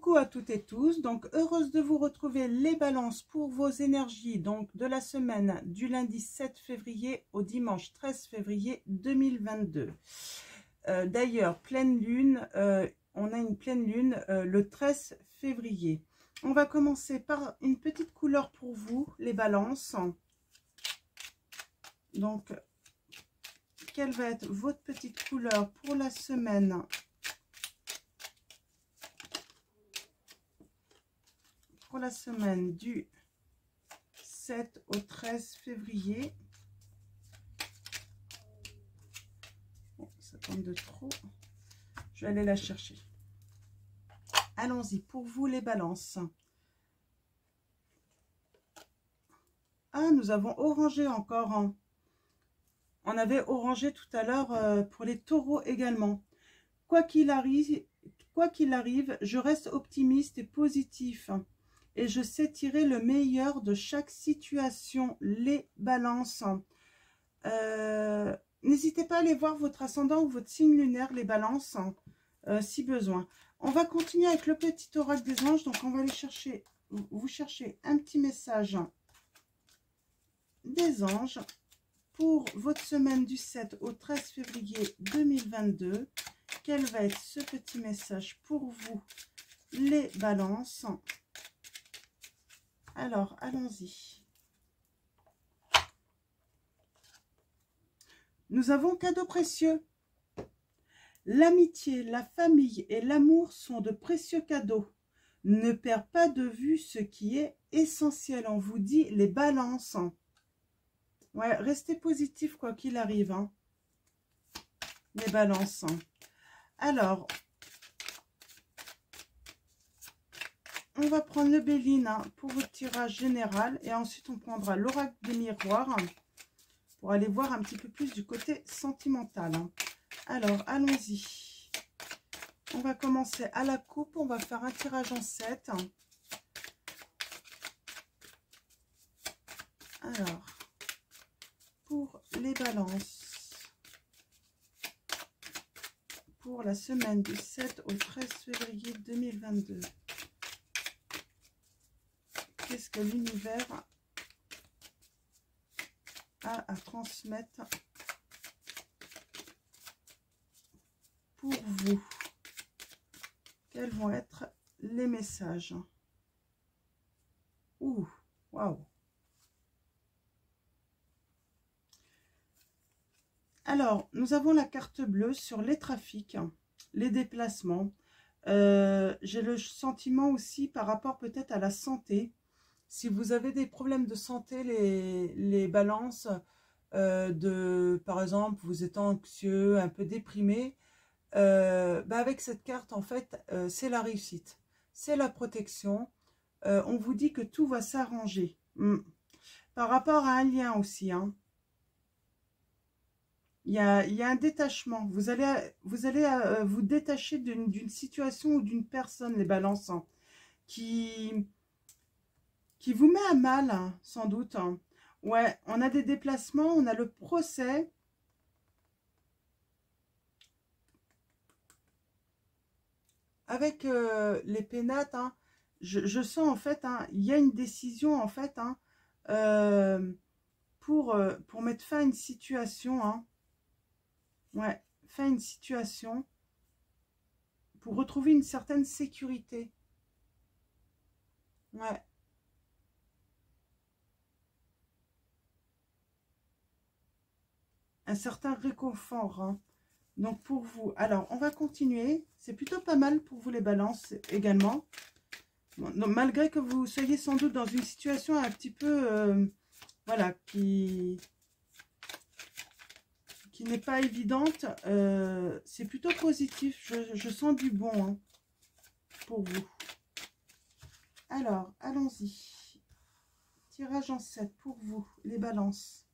Coucou à toutes et tous, donc heureuse de vous retrouver les balances pour vos énergies donc de la semaine du lundi 7 février au dimanche 13 février 2022. D'ailleurs, pleine lune, on a une pleine lune le 13 février. On va commencer par une petite couleur pour vous, les balances. Donc, quelle va être votre petite couleur pour la semaine ? Pour la semaine du 7 au 13 février. Bon, ça tombe de trop. Je vais aller la chercher. Allons-y, pour vous les balances. Ah, nous avons orangé encore. Hein. On avait orangé tout à l'heure pour les taureaux également. Quoi qu'il arrive, je reste optimiste et positif. Et je sais tirer le meilleur de chaque situation, les balances. N'hésitez pas à aller voir votre ascendant ou votre signe lunaire, les balances, si besoin. On va continuer avec le petit oracle des anges. Donc, on va aller chercher, vous cherchez un petit message des anges pour votre semaine du 7 au 13 février 2022. Quel va être ce petit message pour vous, les balances? Alors, allons-y. Nous avons cadeau précieux. L'amitié, la famille et l'amour sont de précieux cadeaux. Ne perds pas de vue ce qui est essentiel. On vous dit les balances. Ouais, restez positif quoi qu'il arrive. Hein. Les balances. Alors, on va prendre le Béline pour votre tirage général. Et ensuite, on prendra l'oracle des miroirs pour aller voir un petit peu plus du côté sentimental. Alors, allons-y. On va commencer à la coupe. On va faire un tirage en 7. Alors, pour les balances, pour la semaine du 7 au 13 février 2022, qu'est-ce que l'univers a à transmettre pour vous? Quels vont être les messages? Ouh, waouh! Alors, nous avons la carte bleue sur les trafics, les déplacements. J'ai le sentiment aussi par rapport peut-être à la santé. Si vous avez des problèmes de santé, les balances, par exemple, vous êtes anxieux, un peu déprimé, avec cette carte, en fait, c'est la réussite. C'est la protection. On vous dit que tout va s'arranger. Par rapport à un lien aussi, hein. Il y a un détachement. Vous allez vous détacher d'une situation ou d'une personne, les balances, hein, qui vous met à mal, hein, sans doute. Hein. Ouais, on a des déplacements, on a le procès. Avec les pénates, hein, je sens en fait, hein, il y a une décision en fait, hein, pour mettre fin à une situation. Hein. Ouais, fin à une situation pour retrouver une certaine sécurité. Ouais. Un certain réconfort. Hein. Donc pour vous, alors on va continuer. C'est plutôt pas mal pour vous les balances également. Bon, donc, malgré que vous soyez sans doute dans une situation un petit peu, voilà, qui n'est pas évidente, c'est plutôt positif. Je sens du bon hein, pour vous. Alors, allons-y. Tirage en 7 pour vous, les balances.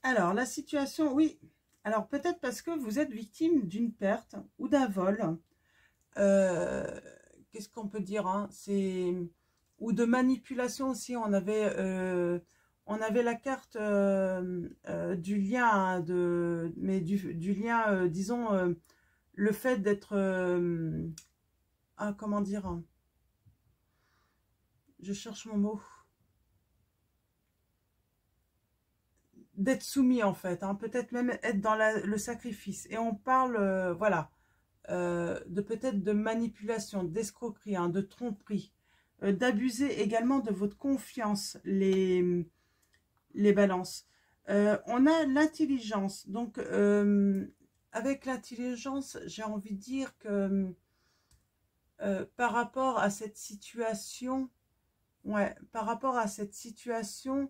Alors, la situation, oui. Alors, peut-être parce que vous êtes victime d'une perte ou d'un vol. Qu'est-ce qu'on peut dire, hein, ou de manipulation aussi. On avait la carte du lien, hein, mais du lien, disons, le fait d'être, comment dire, hein, je cherche mon mot, d'être soumis en fait, hein, peut-être même être dans le sacrifice. Et on parle, voilà, de peut-être de manipulation, d'escroquerie, hein, de tromperie, d'abuser également de votre confiance, les balances. On a l'intelligence. Donc, avec l'intelligence, j'ai envie de dire que par rapport à cette situation, ouais, par rapport à cette situation,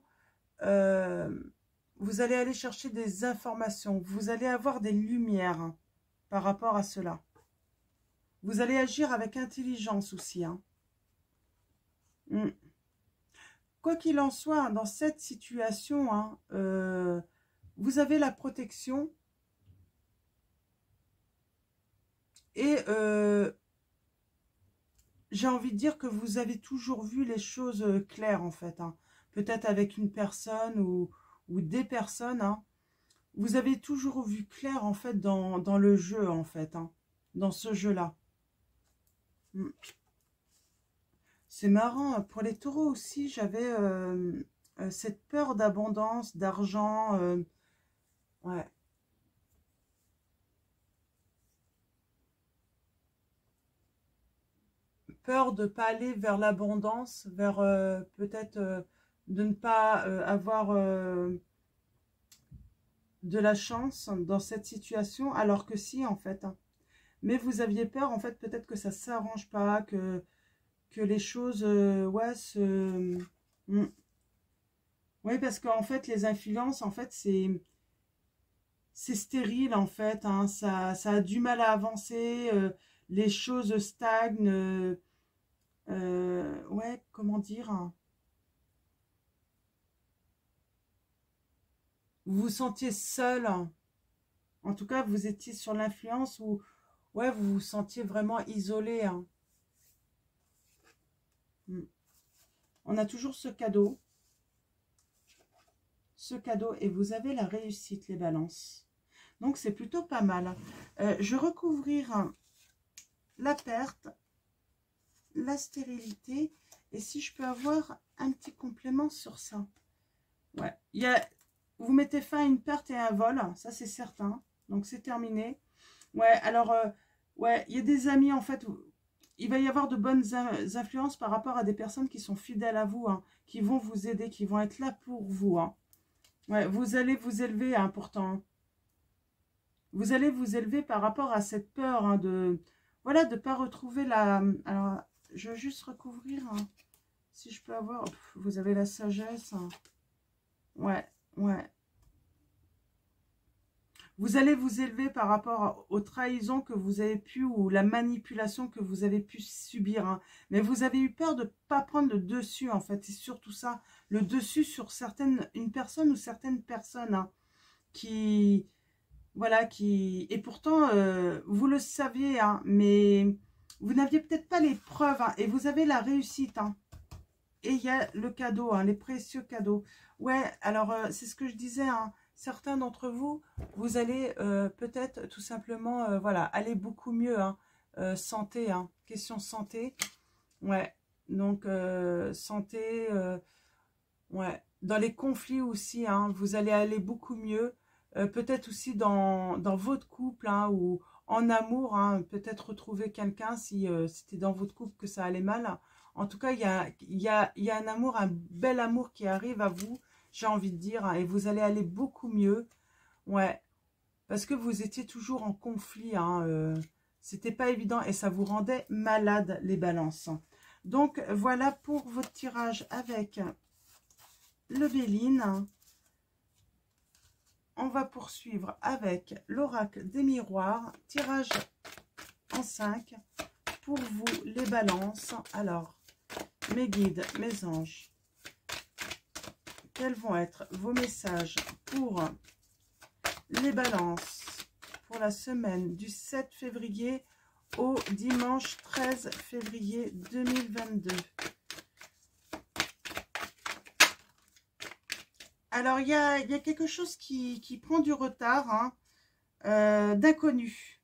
vous allez aller chercher des informations, vous allez avoir des lumières, hein, par rapport à cela. Vous allez agir avec intelligence aussi, hein. Quoi qu'il en soit, dans cette situation, hein, vous avez la protection et j'ai envie de dire que vous avez toujours vu les choses claires en fait, hein. Peut-être avec une personne ou des personnes, hein. Vous avez toujours vu clair en fait dans le jeu en fait, hein, dans ce jeu-là. C'est marrant, pour les taureaux aussi, j'avais cette peur d'abondance, d'argent. Ouais. Peur de ne pas aller vers l'abondance, vers peut-être de ne pas avoir de la chance dans cette situation, alors que si, en fait, hein. Mais vous aviez peur, en fait, peut-être que ça ne s'arrange pas, que les choses, ouais, Oui, parce qu'en fait, les influences, en fait, c'est stérile, en fait, hein. Ça a du mal à avancer, les choses stagnent, ouais, comment dire, hein. Vous vous sentiez seul, hein. En tout cas, vous étiez sur l'influence ou ouais, vous vous sentiez vraiment isolé, hein. On a toujours ce cadeau, et vous avez la réussite, les balances. Donc, c'est plutôt pas mal. Je vais recouvrir la perte, la stérilité, et si je peux avoir un petit complément sur ça. Ouais, vous mettez fin à une perte et à un vol, ça c'est certain. Donc, c'est terminé. Ouais, alors, ouais, il y a des amis, en fait, il va y avoir de bonnes influences par rapport à des personnes qui sont fidèles à vous, hein, qui vont vous aider, qui vont être là pour vous, hein. Ouais, vous allez vous élever, hein, pourtant. Vous allez vous élever par rapport à cette peur, hein, voilà, de ne pas retrouver la... Alors, je vais juste recouvrir, hein, si je peux avoir... vous avez la sagesse, hein. Ouais, ouais. Vous allez vous élever par rapport aux trahisons que vous avez pu, ou la manipulation que vous avez pu subir, hein. Mais vous avez eu peur de ne pas prendre le dessus, en fait. C'est surtout ça, le dessus sur une personne ou certaines personnes, hein, qui... Voilà, et pourtant, vous le saviez, hein, mais vous n'aviez peut-être pas les preuves, hein, et vous avez la réussite, hein. Et il y a le cadeau, hein, les précieux cadeaux. Ouais, alors, c'est ce que je disais, hein. Certains d'entre vous, vous allez peut-être tout simplement, voilà, aller beaucoup mieux, hein. Santé, hein, question santé. Ouais, donc santé, ouais. Dans les conflits aussi, hein, vous allez aller beaucoup mieux. Peut-être aussi dans votre couple, hein, ou en amour, hein, peut-être retrouver quelqu'un si c'était dans votre couple que ça allait mal. En tout cas, il y a un amour, un bel amour qui arrive à vous, j'ai envie de dire, hein, et vous allez aller beaucoup mieux. Ouais, parce que vous étiez toujours en conflit, hein, c'était pas évident et ça vous rendait malade, les balances. Donc, voilà pour votre tirage avec le Béline. On va poursuivre avec l'oracle des miroirs, tirage en 5 pour vous, les balances. Alors, mes guides, mes anges, quels vont être vos messages pour Les balances pour la semaine du 7 février au dimanche 13 février 2022. Alors, il y a quelque chose qui prend du retard, hein, d'inconnu.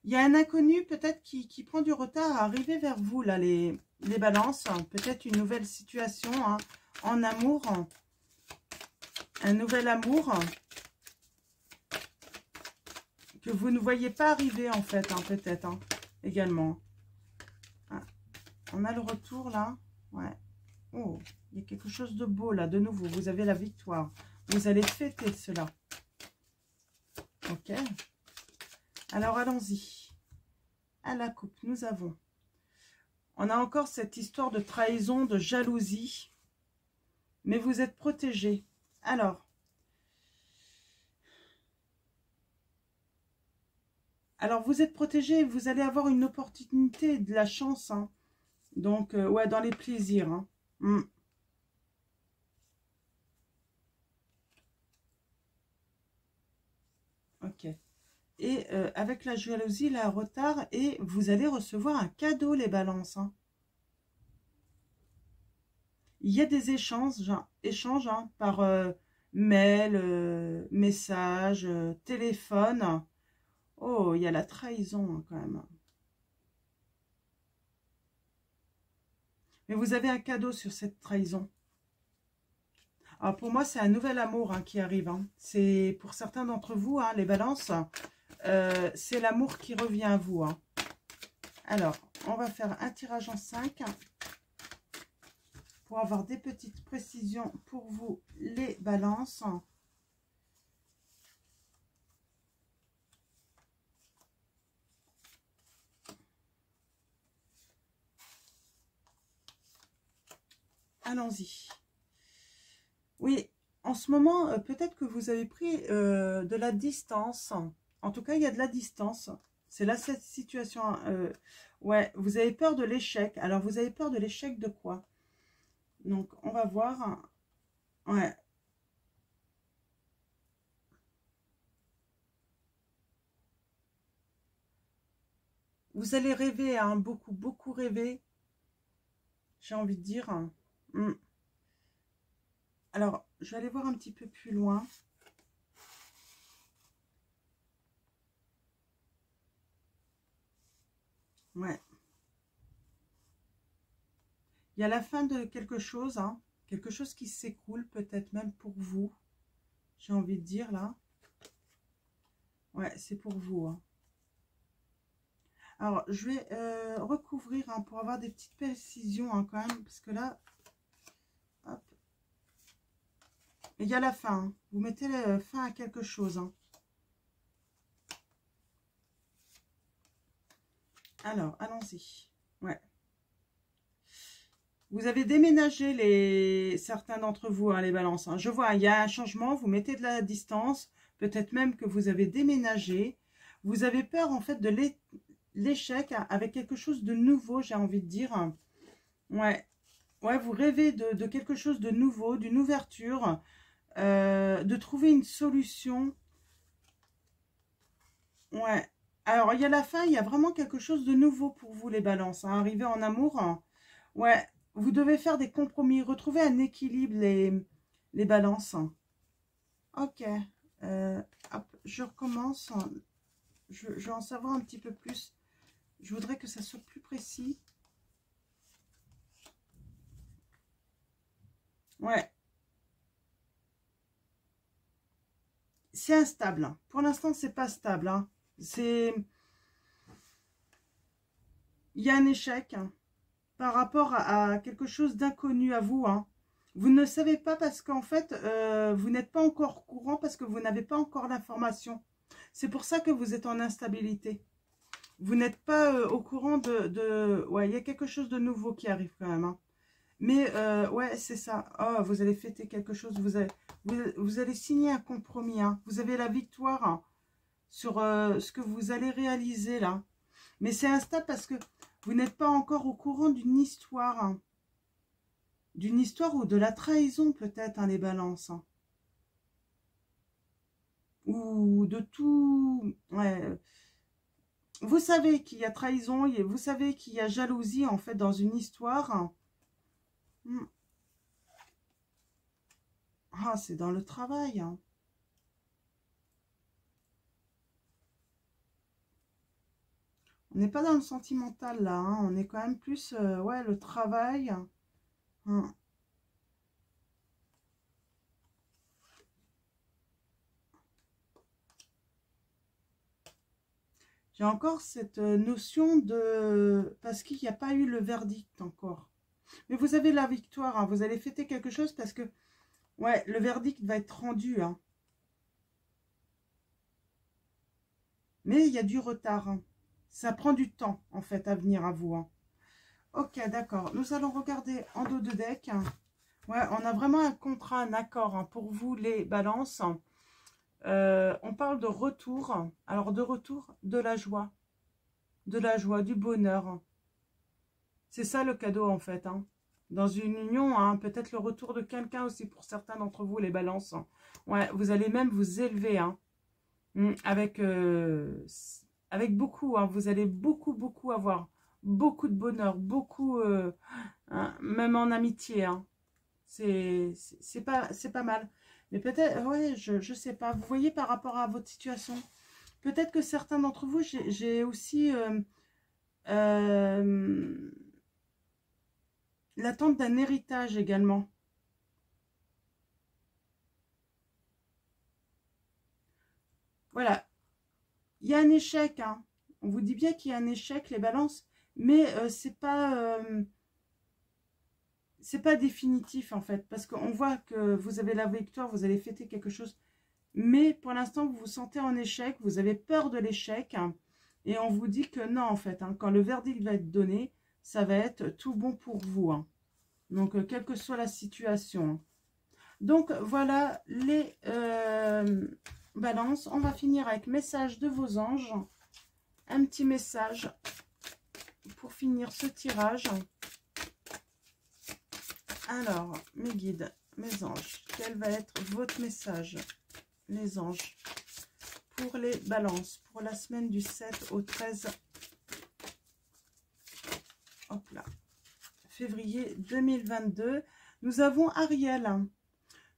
Il y a un inconnu peut-être qui prend du retard à arriver vers vous, là, les balances. Peut-être une nouvelle situation, hein, en amour. Un nouvel amour que vous ne voyez pas arriver, en fait, hein, peut-être, hein, également. Ah, on a le retour, là. Ouais. Oh, il y a quelque chose de beau, là, de nouveau. Vous avez la victoire. Vous allez fêter cela. Ok. Alors, allons-y. À la coupe, nous avons... On a encore cette histoire de trahison, de jalousie. Mais vous êtes protégé. Alors, vous êtes protégé. Vous allez avoir une opportunité, de la chance. Hein. Donc, ouais, dans les plaisirs. Hein. Ok. Et avec la jalousie, la retard, et vous allez recevoir un cadeau, les balances. Hein. Il y a des échanges hein, par mail, message, téléphone. Oh, il y a la trahison hein, quand même. Mais vous avez un cadeau sur cette trahison. Alors pour moi, c'est un nouvel amour hein, qui arrive. Hein. C'est pour certains d'entre vous, hein, les balances, c'est l'amour qui revient à vous. Hein. Alors, on va faire un tirage en 5 pour avoir des petites précisions pour vous, les balances. Allons-y. Oui, en ce moment, peut-être que vous avez pris de la distance. En tout cas, il y a de la distance. C'est là cette situation. Ouais, vous avez peur de l'échec. Alors, vous avez peur de l'échec de quoi? Donc, on va voir. Ouais. Vous allez rêver, hein, beaucoup, beaucoup rêver. J'ai envie de dire. Hmm. Alors, je vais aller voir un petit peu plus loin. Ouais. Il y a la fin de quelque chose, hein. Quelque chose qui s'écroule, peut-être même pour vous. J'ai envie de dire, là. Ouais, c'est pour vous, hein. Alors, je vais recouvrir hein, pour avoir des petites précisions hein, quand même. Parce que là, hop. Il y a la fin. Hein. Vous mettez la fin à quelque chose. Hein. Alors, allons-y. Ouais. Vous avez déménagé certains d'entre vous, hein, les balances. Hein. Je vois, il y a un changement. Vous mettez de la distance. Peut-être même que vous avez déménagé. Vous avez peur, en fait, de l'échec avec quelque chose de nouveau, j'ai envie de dire. Ouais. Ouais, vous rêvez de quelque chose de nouveau, d'une ouverture, de trouver une solution. Ouais. Alors, il y a la fin, il y a vraiment quelque chose de nouveau pour vous, les balances. Hein. Arriver en amour, hein. Ouais, vous devez faire des compromis, retrouver un équilibre, les balances. Ok. Hop, je recommence. Je vais en savoir un petit peu plus. Je voudrais que ça soit plus précis. Ouais. C'est instable. Hein. Pour l'instant, c'est pas stable. Hein. Il y a un échec hein, par rapport à quelque chose d'inconnu à vous. Hein. Vous ne savez pas parce qu'en fait, vous n'êtes pas encore au courant parce que vous n'avez pas encore l'information. C'est pour ça que vous êtes en instabilité. Vous n'êtes pas au courant Ouais, il y a quelque chose de nouveau qui arrive quand même. Hein. Mais ouais, c'est ça. Oh, vous allez fêter quelque chose. Vous allez signer un compromis. Hein. Vous avez la victoire hein, sur ce que vous allez réaliser là. Mais c'est instable parce que vous n'êtes pas encore au courant d'une histoire. Hein. d'une histoire ou de la trahison peut-être, hein, les balances. Hein. Ou de tout... Ouais. Vous savez qu'il y a trahison, vous savez qu'il y a jalousie en fait dans une histoire. Hmm. Ah, c'est dans le travail. Hein. On n'est pas dans le sentimental là, hein. On est quand même plus, ouais, le travail. Hein. J'ai encore cette notion de... Parce qu'il n'y a pas eu le verdict encore. Mais vous avez la victoire, hein. Vous allez fêter quelque chose parce que, ouais, le verdict va être rendu. Hein. Mais il y a du retard. Hein. Ça prend du temps, en fait, à venir à vous. Hein. Ok, d'accord. Nous allons regarder en dos de deck. Ouais, on a vraiment un contrat, un accord, hein, pour vous, les balances. On parle de retour. Alors, de retour, de la joie. De la joie, du bonheur. C'est ça le cadeau, en fait. Hein. Dans une union, hein, peut-être le retour de quelqu'un aussi pour certains d'entre vous, les balances. Ouais, vous allez même vous élever, hein, avec, avec beaucoup. Hein, vous allez beaucoup avoir. Beaucoup de bonheur, beaucoup, hein, même en amitié. Hein. C'est pas mal. Mais peut-être, ouais, je sais pas. Vous voyez par rapport à votre situation. Peut-être que certains d'entre vous, j'ai aussi l'attente d'un héritage également. Voilà. Il y a un échec. Hein. On vous dit bien qu'il y a un échec, les balances. Mais c'est pas définitif en fait. Parce qu'on voit que vous avez la victoire, vous allez fêter quelque chose. Mais pour l'instant, vous vous sentez en échec, vous avez peur de l'échec. Hein, et on vous dit que non, en fait, hein, quand le verdict va être donné, ça va être tout bon pour vous. Hein. Donc, quelle que soit la situation. Hein. Donc, voilà les balances. On va finir avec message de vos anges. Un petit message pour finir ce tirage. Alors, mes guides, mes anges, quel va être votre message, les anges, pour les balances, pour la semaine du 7 au 13 hop là, février 2022. Nous avons Ariel.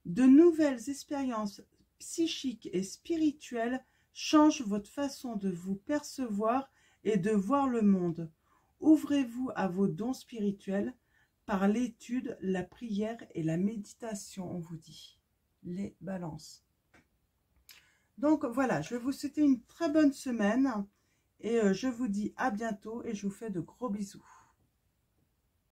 De nouvelles expériences psychiques et spirituelles changent votre façon de vous percevoir et de voir le monde. Ouvrez-vous à vos dons spirituels par l'étude, la prière et la méditation, on vous dit. Les balances. Donc voilà, je vais vous souhaiter une très bonne semaine et je vous dis à bientôt et je vous fais de gros bisous.